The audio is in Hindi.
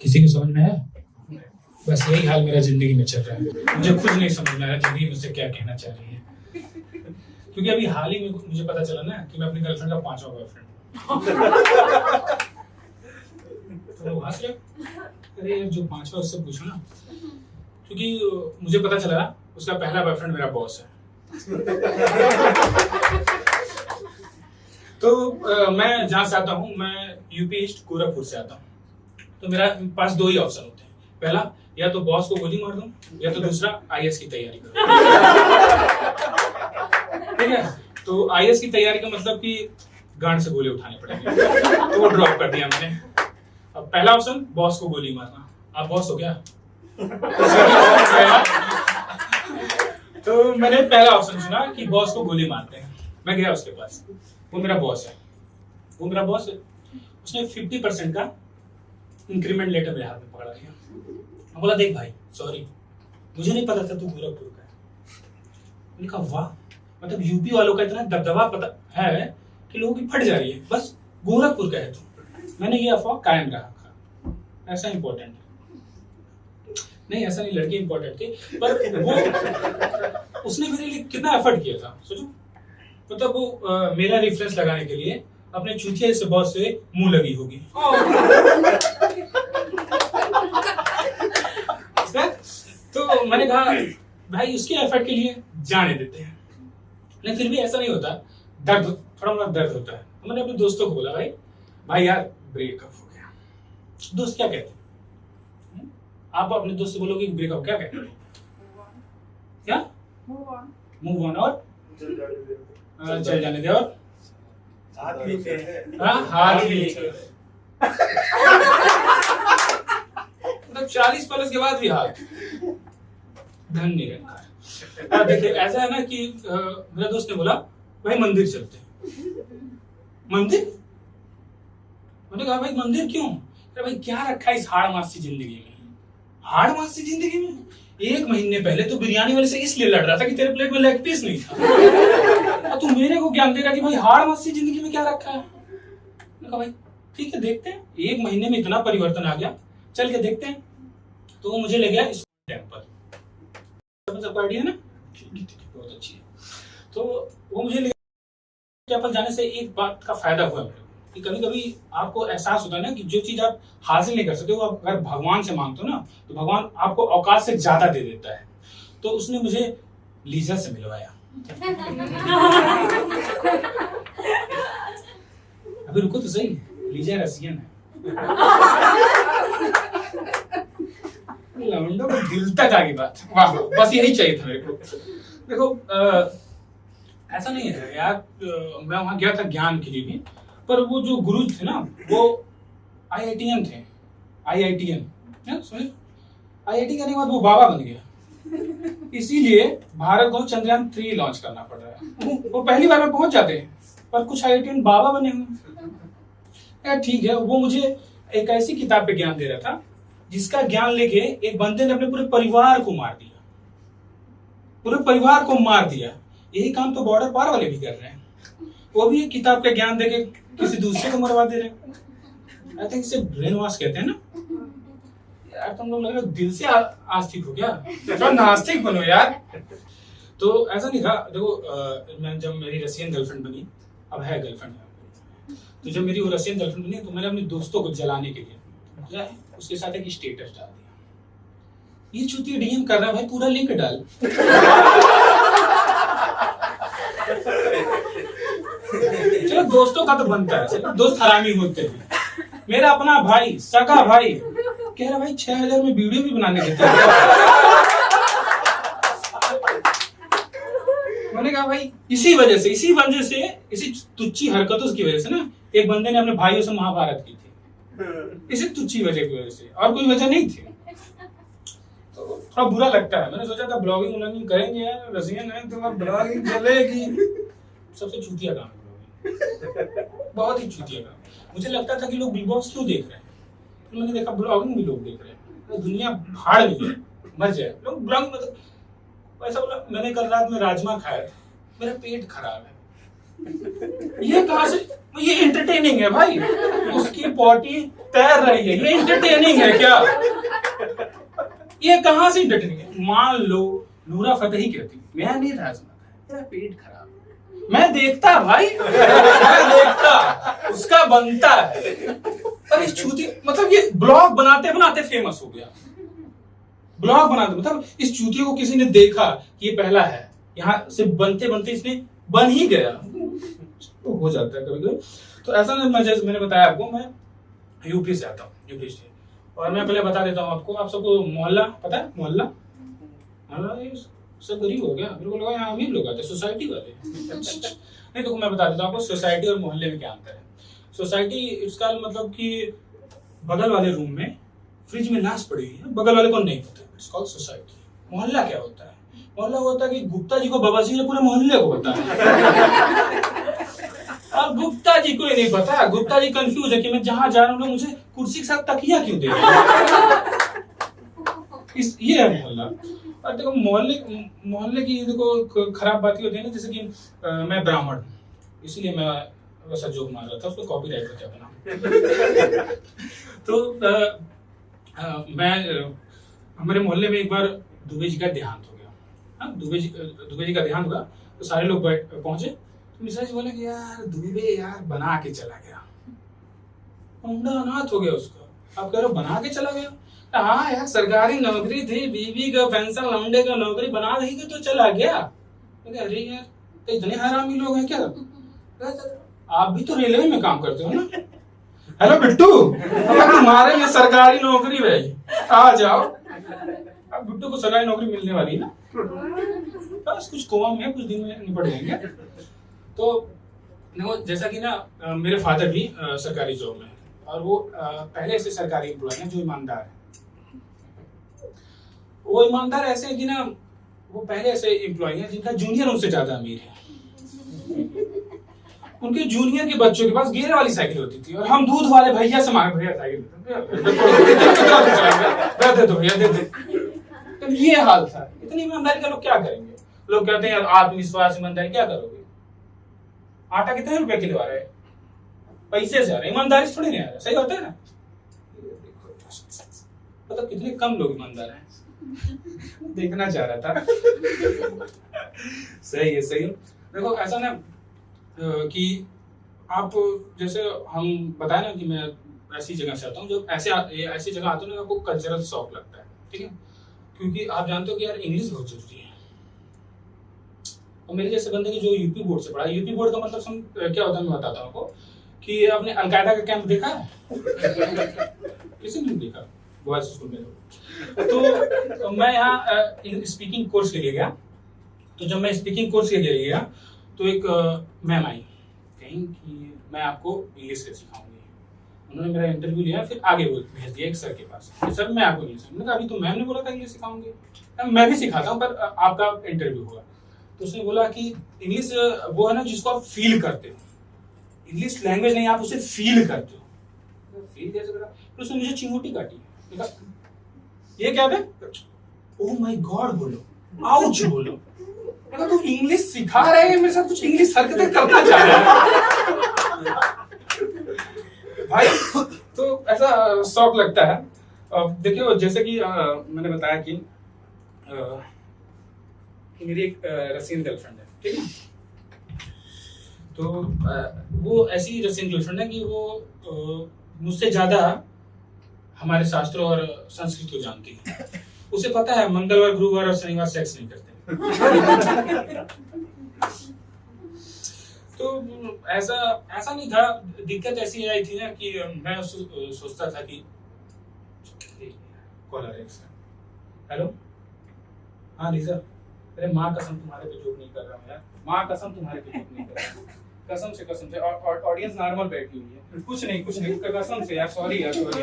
किसी को समझ में आया? बस यही हाल मेरा जिंदगी में चल रहा है। मुझे खुद नहीं समझ में आ रहा जिंदगी मुझसे क्या कहना चाह रही है। क्योंकि अभी हाल ही में मुझे पता चला ना कि मैं अपनी गर्लफ्रेंड का 5वां बॉयफ्रेंड। तो वो हंस रहे, अरे यार जो 5वां उससे पूछो ना, क्योंकि मुझे पता चला उसका पहला बॉयफ्रेंड मेरा बॉस है। तो मैं जहाँ से आता हूँ, मैं यूपी ईस्ट गोरखपुर से आता हूँ। तो मेरा पास 2 ही ऑप्शन होते हैं, पहला या तो बॉस को गोली मार दूं या तो दूसरा आईएएस की तैयारी करूं। ठीक है, तो आईएएस की तैयारी का मतलब कि गांड से गोली उठाने पड़ेंगे, तो वो ड्रॉप कर दिया मैंने। अब पहला ऑप्शन बॉस को गोली मारना। आप बॉस हो क्या? तो मैंने पहला ऑप्शन चुना कि बॉस को गोली मारते हैं। मैं गया उसके पास, वो मेरा बॉस है, उसने 50% का इंक्रीमेंट लेटर मेरे हाथ में पकड़ा दिया। बोला देख भाई सॉरी, मुझे नहीं पता था तू गोरखपुर का है। मैंने कहा वाह, मतलब यूपी वालों का इतना दबदबा पता है कि लोगों की फट जा रही है, बस गोरखपुर का है तू। मैंने ये अफवाह कायम रखा, ऐसा इंपॉर्टेंट नहीं, ऐसा नहीं, लड़की इंपॉर्टेंट थी, पर वो उसने मेरे लिए कितना एफर्ट किया था सोचो। मतलब वो मेरा रेफरेंस लगाने के लिए अपने चूतिया से बॉस से मुंह लगी होगी। तो मैंने कहा भाई उसके एफर्ट के लिए जाने देते हैं, लेकिन फिर भी ऐसा नहीं होता, दर्द थोड़ा मोड़ा दर्द होता है। तो मैंने अपने दोस्तों को बोला भाई यार ब्रेकअप हो गया। दोस्त क्या कहते हैं? आप अपने दोस्त से बोलोगे कि ब्रेकअप क्या कहते हैं? क्या? मूव ऑन और चल जाने दे और हाथ नीचे। मतलब 40 प्लस के बाद भी हाथ धन नहीं रखा। देखिए ऐसा है ना कि मेरा दोस्त ने बोला भाई मंदिर चलते हैं। मंदिर? मैंने कहा भाई मंदिर क्यों? अरे भाई क्या रखा है इस हाड़ मासी जिंदगी में? हाड़ मासी जिंदगी में 1 महीने पहले तो बिरयानी वाले से इसलिए लड़ रहा था कि तेरे प्लेट में लेग पीस नहीं था, तू मेरे को ज्ञान दे रहा कि भाई हाड़ मासी जिंदगी में क्या रखा है। मैंने कहा भाई ठीक है देखते हैं, 1 महीने में इतना परिवर्तन आ गया, चल के देखते हैं। तो वो मुझे ले गया टेम्पल, सबको आइडिया ना, बहुत अच्छी है। तो वो मुझे ले टेम्पल जाने से एक बात का फायदा हुआ मेरे को कि कभी कभी आपको एहसास होता है ना कि जो चीज आप हासिल नहीं कर सकते वो आप अगर भगवान से मांगते हो ना तो भगवान आपको औकात से ज्यादा दे देता है। तो उसने मुझे लीजा से मिलवाया। अभी रुको तो सही, लीजा रसियन है। लवंडो को दिल तक आ गई बात, वाह बस यही चाहिए था मेरे को। देखो ऐसा नहीं है यार, मैं वहां गया था ज्ञान के लिए भी, पर वो जो गुरु थे ना वो आईआईटीएन थे। आईआईटीएन करने के बाद वो बाबा बन गया, इसीलिए भारत को चंद्रयान 3 लॉन्च करना पड़ रहा है। वो पहली बार में पहुंच जाते हैं, पर कुछ आईआईटीएन बाबा बने हुए यार। ठीक है, वो मुझे एक ऐसी किताब पे ज्ञान दे रहा था जिसका ज्ञान लेके एक बंदे ने अपने पूरे परिवार को मार दिया, पूरे परिवार को मार दिया। यही काम तो बॉर्डर पार वाले भी कर रहे हैं, वो भी एक किताब का ज्ञान देके किसी दूसरे को मरवा दे रहे हैं। आई थिंक इसे ब्रेन वॉश कहते हैं ना यार। तुम लोग लग रहे हो दिल से आस्तिक हो क्या? थोड़ा नास्तिक बनो यार। तो ऐसा नहीं था। देखो मैं जब मेरी रसियन गर्लफ्रेंड बनी, अब है गर्लफ्रेंड, तो जब मेरी वो रसियन गर्लफ्रेंड बनी तो मैंने अपने दोस्तों को जलाने के लिए उसके साथ एक स्टेटस डाल दिया, ये चूतिया डीएम कर रहा है भाई, पूरा लिंक डाल। चलो दोस्तों का तो बनता है, चलो दोस्त हरामी होते हैं। मेरा अपना भाई, सगा भाई कह रहा भाई 6000 में वीडियो भी बनाने देते हैं। मैंने कहा भाई इसी वजह से इसी तुच्छी हरकतों की वजह से ना एक बंदे ने अपने भाइयों से महाभारत की थी, इसी तुच्छी वजह की वजह से, और कोई वजह नहीं थी। तो थोड़ा बुरा लगता है। मैंने सोचा था ब्लॉगिंग करेंगे यार, रसियन है तो ब्लॉगिंग चलेगी। सबसे चूतिया काम है, बहुत ही चूतिया काम। मुझे लगता था कि लोग बिग बॉस क्यों देख रहे हैं, फिर मैंने देखा ब्लॉगिंग भी लोग देख रहे हैं। दुनिया भाड़ में मर जाए लोग ब्लॉगिंग। मतलब ऐसा बोला, मैंने कल रात में राजमा खाया था, मेरा पेट खराब है। ये कहां से ये एंटरटेनिंग है भाई, उसकी पॉटी तैर रही है, ये एंटरटेनिंग है क्या? ये कहां से एंटरटेनिंग है? मान लो नूरा फतेही कहती मैं नहीं राजमा खाया, मेरा पेट खराब, मैं देखता भाई, मैं देखता, उसका बनता है। पर इस चूती मतलब ये ब्लॉग बनाते बनाते फेमस हो गया, ब्लॉग बनाते मतलब इस चूतियों को किसी ने देखा कि ये पहला है, यहाँ से बनते बनते इसने बन ही गया, तो हो जाता है कभी कभी। तो ऐसा ना, जैसे मैंने बताया आपको, मैं यूपी से आता हूँ, यूपी से। और मैं पहले बता देता हूँ आपको, आप सबको मोहल्ला पता है? मोहल्ला सब गरीब हो गया, मेरे को लगा यहाँ अमीर लोग आते, सोसाइटी वाले। नहीं तो मैं बता देता हूँ आपको सोसाइटी और मोहल्ले में क्या अंतर है। सोसाइटी इसका मतलब कि बगल वाले रूम में फ्रिज में लाश पड़ी हुई है, बगल वाले को नहीं पता, इट्स कॉल्ड सोसाइटी। मोहल्ला क्या होता है? मोहल्ला होता है कि गुप्ता जी को बवासीर ने पूरे मोहल्ले को पता है, और गुप्ता जी को ही नहीं पता। गुप्ता जी कंफ्यूज है कि मैं जहां जा रहा हूँ मुझे कुर्सी के साथ तकिया क्यों दे रहे हैं? ये है मोहल्ला। और देखो मोहल्ले की देखो खराब बात होती है ना, जैसे कि मैं ब्राह्मण हूँ, इसीलिए मैं वैसा जोक मार रहा था, उसको कॉपीराइट होता है अपना। तो मैं हमारे मोहल्ले में एक बार दुबे जी का देहांत हो गया। हाँ, दुबे जी का देहांत हुआ तो सारे लोग पहुंचे, तो मिश्रा जी बोले कि यार दुबे यार बना के चला गया, मुंडा अनाथ हो गया उसका। आप कह रहे हो बना के चला गया? हाँ यार, सरकारी नौकरी थी, बीवी का पेंशन, लौंडे का नौकरी बना रही थी तो चला गया। अरे यार, तो इतने हरामी लोग हैं क्या? आप भी तो रेलवे में काम करते हो ना? हेलो बिट्टू, तुम्हारे लिए सरकारी नौकरी भाई, आ जाओ। अब बिट्टू को सरकारी नौकरी मिलने वाली है ना, बस कुछ कोमा में कुछ दिन में निपट जाएंगे। तो देखो, जैसा कि ना मेरे फादर भी सरकारी जॉब में है, और वो पहले से सरकारी एम्प्लॉय हैं जो ईमानदार है। वो ईमानदार ऐसे है कि ना, वो पहले ऐसे एम्प्लॉय हैं जिनका जूनियर उनसे ज्यादा अमीर है। उनके जूनियर के बच्चों के पास गियर वाली साइकिल होती थी, और हम दूध वाले भैया से मांगे, भैया साइकिल दे दो भैया, दे दे। तो ये हाल था। इतनी ईमानदारी का लोग क्या करेंगे? लोग कहते हैं यार आत्मविश्वास, ईमानदारी, क्या करोगे? आटा कितने रुपए किलो आ रहा है? पैसे से आ रहा है, ईमानदारी से थोड़ी नहीं आ रहा। सही होता है ना? मतलब कितने कम लोग ईमानदार हैं, देखना चाह रहा था। सही है, सही है। देखो ऐसा ना कि आप जैसे हम बताए ना कि मैं ऐसी जगह से आता हूँ, जब ऐसी जगह आते हो ना, आपको कल्चरल शॉक लगता है, ठीक है? क्योंकि आप जानते हो कि यार इंग्लिश बहुत जरूरी है। और मेरे जैसे बंदे की जो यूपी बोर्ड से पढ़ा, यूपी बोर्ड का मतलब क्या होता है मैं बताता हूँ आपको, कि आपने अलकायदा का कैंप देखा है? किसी ने देखा? बॉयज स्कूल में। तो मैं यहाँ स्पीकिंग कोर्स के लिए गया। तो जब मैं स्पीकिंग कोर्स के लिए गया तो एक मैम आई, कहीं कि मैं आपको इंग्लिश से सिखाऊंगी। उन्होंने मेरा इंटरव्यू लिया, फिर आगे भेज दिया एक सर के पास कि सर मैं आपको इंग्लिश, मैंने कहा अभी तो मैम ने बोला था इंग्लिश सिखाऊंगी, मैं भी सिखाता हूँ पर आपका इंटरव्यू होगा। तो उसने बोला कि इंग्लिश वो है ना जिसको आप फील करते हो, इंग्लिश लैंग्वेज नहीं, आप उसे फील करते हो। फील कैसे करा? फिर उसने मुझे चिंगूटी काटी, ये क्या है? ओह माय गॉड बोलो, आउच बोलो। मैं तू इंग्लिश सिखा रहे हैं, मेरे साथ कुछ इंग्लिश हरकतें करना चाह रहे हैं भाई। तो ऐसा शौक लगता है। देखिए जैसे कि मैंने बताया कि मेरी एक रशियन गर्लफ्रेंड है, ठीक है? तो वो ऐसी रशियन गर्लफ्रेंड है कि वो मुझसे ज्यादा हमारे शास्त्रों और संस्कृत को जानती है। उसे पता है मंगलवार, गुरुवार और शनिवार सेक्स नहीं करते। तो ऐसा नहीं था। दिक्कत ऐसी आई थी ना कि मैं सोचता था कि कॉलर एक्स, हेलो, हाँ रीजा, अरे माँ कसम तुम्हारे पे जोक नहीं कर रहा हूँ यार, माँ कसम तुम्हारे पे जोक नहीं कर रहा हूँ, कसम से ऑडियंस नॉर्मल बैठी हुई है, कुछ नहीं कसम से यार, सॉरी यार, सॉरी।